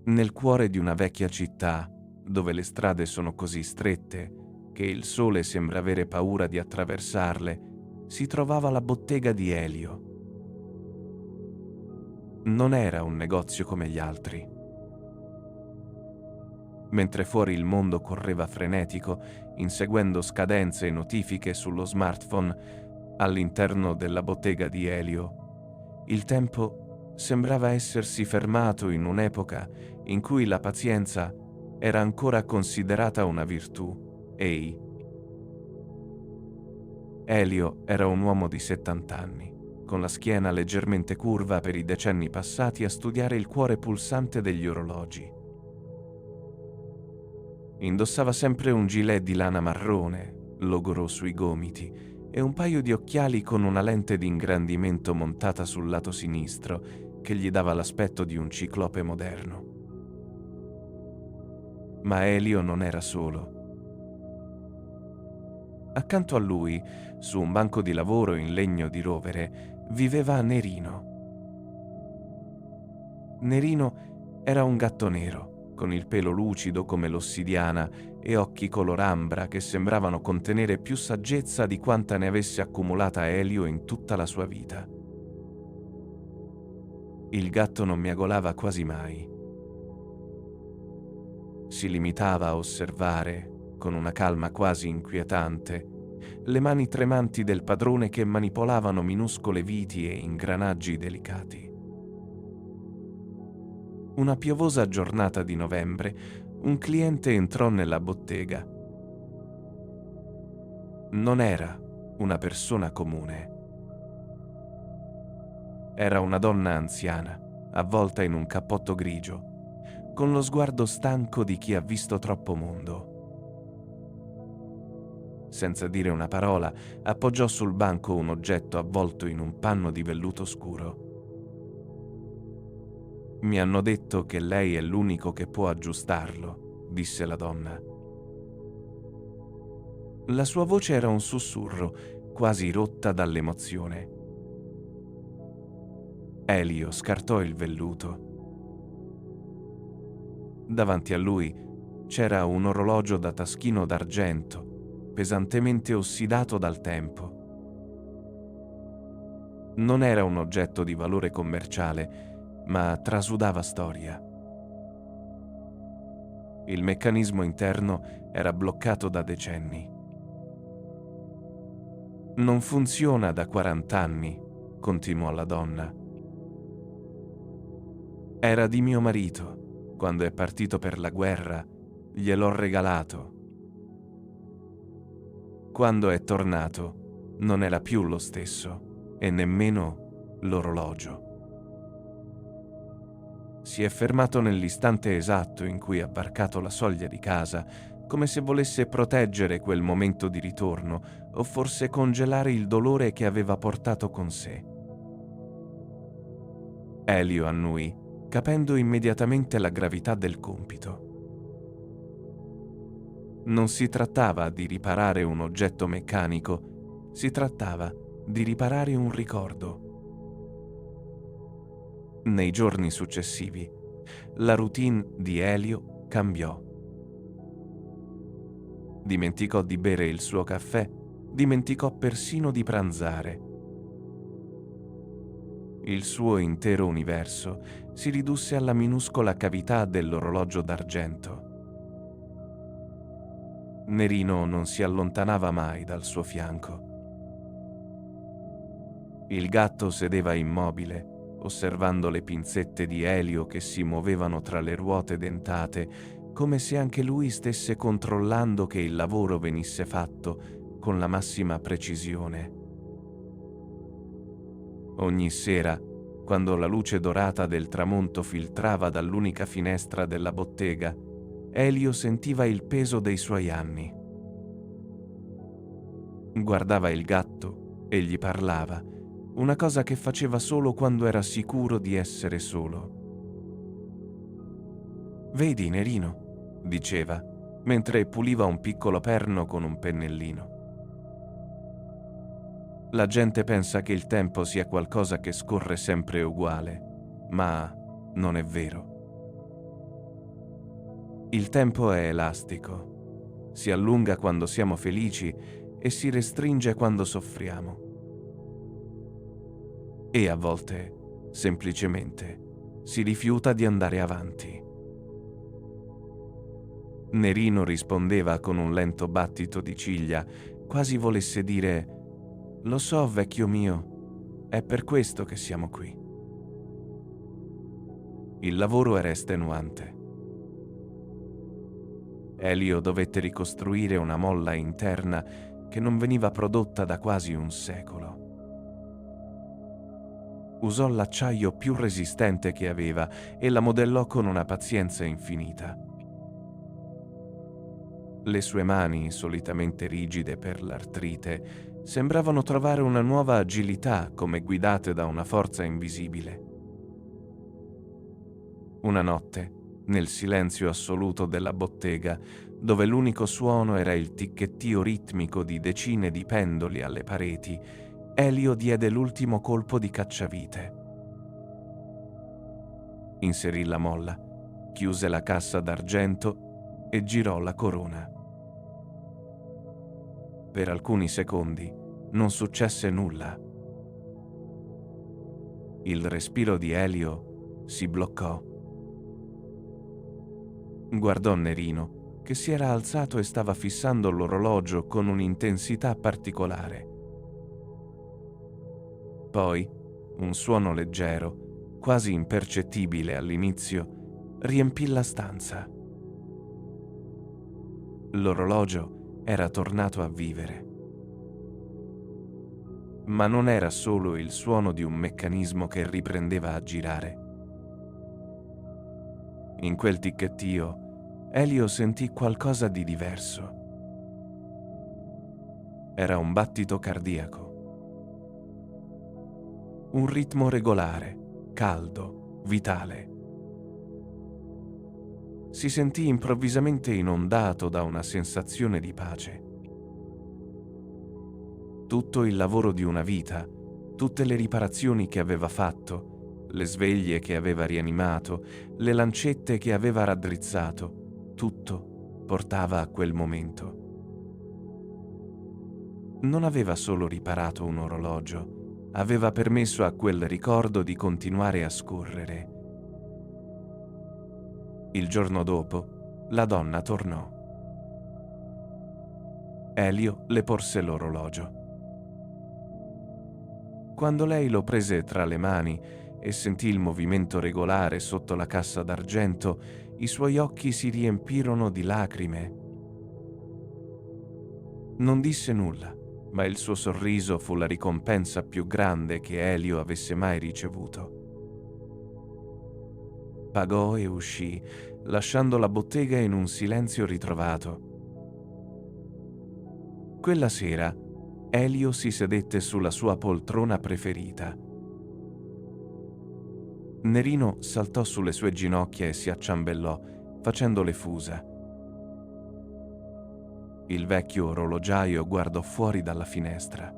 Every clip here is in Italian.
Nel cuore di una vecchia città, dove le strade sono così strette che il sole sembra avere paura di attraversarle, si trovava la bottega di Elio. Non era un negozio come gli altri. Mentre fuori il mondo correva frenetico, inseguendo scadenze e notifiche sullo smartphone, all'interno della bottega di Elio, il tempo sembrava essersi fermato in un'epoca in cui la pazienza era ancora considerata una virtù. Elio era un uomo di 70 anni, con la schiena leggermente curva per i decenni passati a studiare il cuore pulsante degli orologi. Indossava sempre un gilet di lana marrone, logoro sui gomiti, e un paio di occhiali con una lente di ingrandimento montata sul lato sinistro che gli dava l'aspetto di un ciclope moderno. Ma Elio non era solo. Accanto a lui, su un banco di lavoro in legno di rovere, viveva Nerino. Nerino era un gatto nero, con il pelo lucido come l'ossidiana e occhi color ambra che sembravano contenere più saggezza di quanta ne avesse accumulata Elio in tutta la sua vita. Il gatto non miagolava quasi mai. Si limitava a osservare, con una calma quasi inquietante, le mani tremanti del padrone che manipolavano minuscole viti e ingranaggi delicati. Una piovosa giornata di novembre, un cliente entrò nella bottega. Non era una persona comune. Era una donna anziana, avvolta in un cappotto grigio, con lo sguardo stanco di chi ha visto troppo mondo. Senza dire una parola, appoggiò sul banco un oggetto avvolto in un panno di velluto scuro. «Mi hanno detto che lei è l'unico che può aggiustarlo», disse la donna. La sua voce era un sussurro, quasi rotta dall'emozione. Elio scartò il velluto. Davanti a lui c'era un orologio da taschino d'argento, pesantemente ossidato dal tempo. Non era un oggetto di valore commerciale, ma trasudava storia. Il meccanismo interno era bloccato da decenni. «Non funziona da 40 anni», continuò la donna. «Era di mio marito. Quando è partito per la guerra, gliel'ho regalato. Quando è tornato, non era più lo stesso, e nemmeno l'orologio. Si è fermato nell'istante esatto in cui ha varcato la soglia di casa, come se volesse proteggere quel momento di ritorno o forse congelare il dolore che aveva portato con sé». Elio annui, capendo immediatamente la gravità del compito. Non si trattava di riparare un oggetto meccanico, si trattava di riparare un ricordo. Nei giorni successivi, la routine di Elio cambiò. Dimenticò di bere il suo caffè, dimenticò persino di pranzare. Il suo intero universo si ridusse alla minuscola cavità dell'orologio d'argento. Nerino non si allontanava mai dal suo fianco. Il gatto sedeva immobile, osservando le pinzette di Elio che si muovevano tra le ruote dentate, come se anche lui stesse controllando che il lavoro venisse fatto con la massima precisione. Ogni sera, quando la luce dorata del tramonto filtrava dall'unica finestra della bottega, Elio sentiva il peso dei suoi anni. Guardava il gatto e gli parlava, una cosa che faceva solo quando era sicuro di essere solo. «Vedi, Nerino», diceva, mentre puliva un piccolo perno con un pennellino. «La gente pensa che il tempo sia qualcosa che scorre sempre uguale, ma non è vero. Il tempo è elastico, si allunga quando siamo felici e si restringe quando soffriamo. E a volte, semplicemente, si rifiuta di andare avanti. Nerino rispondeva con un lento battito di ciglia, quasi volesse dire: «Lo so, vecchio mio, è per questo che siamo qui». Il lavoro era estenuante. Elio dovette ricostruire una molla interna che non veniva prodotta da quasi un secolo. Usò l'acciaio più resistente che aveva e la modellò con una pazienza infinita. Le sue mani, solitamente rigide per l'artrite, sembravano trovare una nuova agilità come guidate da una forza invisibile. Una notte, nel silenzio assoluto della bottega, dove l'unico suono era il ticchettio ritmico di decine di pendoli alle pareti, Elio diede l'ultimo colpo di cacciavite. Inserì la molla, chiuse la cassa d'argento e girò la corona. Per alcuni secondi non successe nulla. Il respiro di Elio si bloccò. Guardò Nerino, che si era alzato e stava fissando l'orologio con un'intensità particolare. Poi, un suono leggero, quasi impercettibile all'inizio, riempì la stanza. L'orologio era tornato a vivere. Ma non era solo il suono di un meccanismo che riprendeva a girare. In quel ticchettio, Elio sentì qualcosa di diverso. Era un battito cardiaco. Un ritmo regolare, caldo, vitale. Si sentì improvvisamente inondato da una sensazione di pace. Tutto il lavoro di una vita, tutte le riparazioni che aveva fatto, le sveglie che aveva rianimato, le lancette che aveva raddrizzato, tutto portava a quel momento. Non aveva solo riparato un orologio, aveva permesso a quel ricordo di continuare a scorrere. Il giorno dopo, la donna tornò. Elio le porse l'orologio. Quando lei lo prese tra le mani e sentì il movimento regolare sotto la cassa d'argento, i suoi occhi si riempirono di lacrime. Non disse nulla, ma il suo sorriso fu la ricompensa più grande che Elio avesse mai ricevuto. Pagò e uscì, lasciando la bottega in un silenzio ritrovato. Quella sera, Elio si sedette sulla sua poltrona preferita. Nerino saltò sulle sue ginocchia e si acciambellò, facendo le fusa. Il vecchio orologiaio guardò fuori dalla finestra.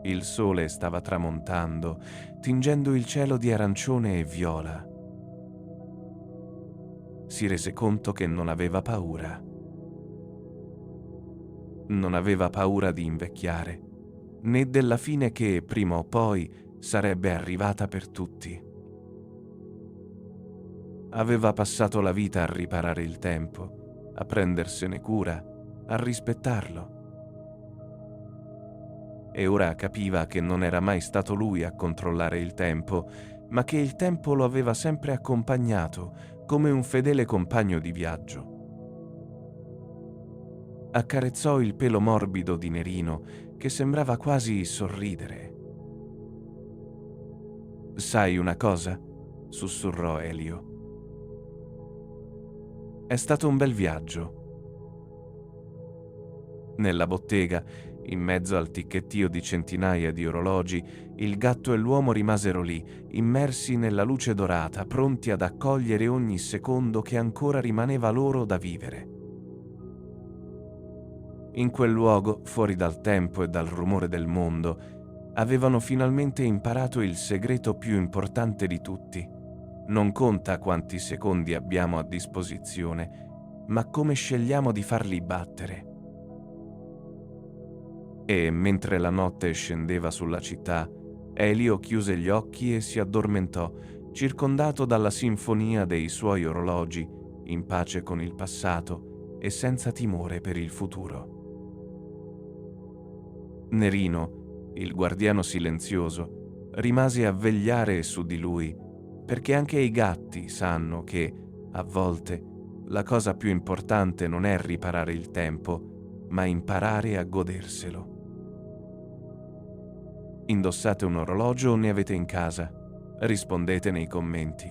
Il sole stava tramontando, tingendo il cielo di arancione e viola. Si rese conto che non aveva paura. Non aveva paura di invecchiare, né della fine che, prima o poi, sarebbe arrivata per tutti. Aveva passato la vita a riparare il tempo, a prendersene cura, a rispettarlo. E ora capiva che non era mai stato lui a controllare il tempo, ma che il tempo lo aveva sempre accompagnato come un fedele compagno di viaggio. Accarezzò il pelo morbido di Nerino, che sembrava quasi sorridere. «Sai una cosa?» sussurrò Elio. «È stato un bel viaggio». Nella bottega, in mezzo al ticchettio di centinaia di orologi, il gatto e l'uomo rimasero lì, immersi nella luce dorata, pronti ad accogliere ogni secondo che ancora rimaneva loro da vivere. In quel luogo, fuori dal tempo e dal rumore del mondo, avevano finalmente imparato il segreto più importante di tutti: Non conta quanti secondi abbiamo a disposizione, ma come scegliamo di farli battere. E mentre la notte scendeva sulla città, Elio chiuse gli occhi e si addormentò, circondato dalla sinfonia dei suoi orologi, in pace con il passato e senza timore per il futuro. Nerino, il guardiano silenzioso, rimase a vegliare su di lui, perché anche i gatti sanno che, a volte, la cosa più importante non è riparare il tempo, ma imparare a goderselo. Indossate un orologio o ne avete in casa? Rispondete nei commenti.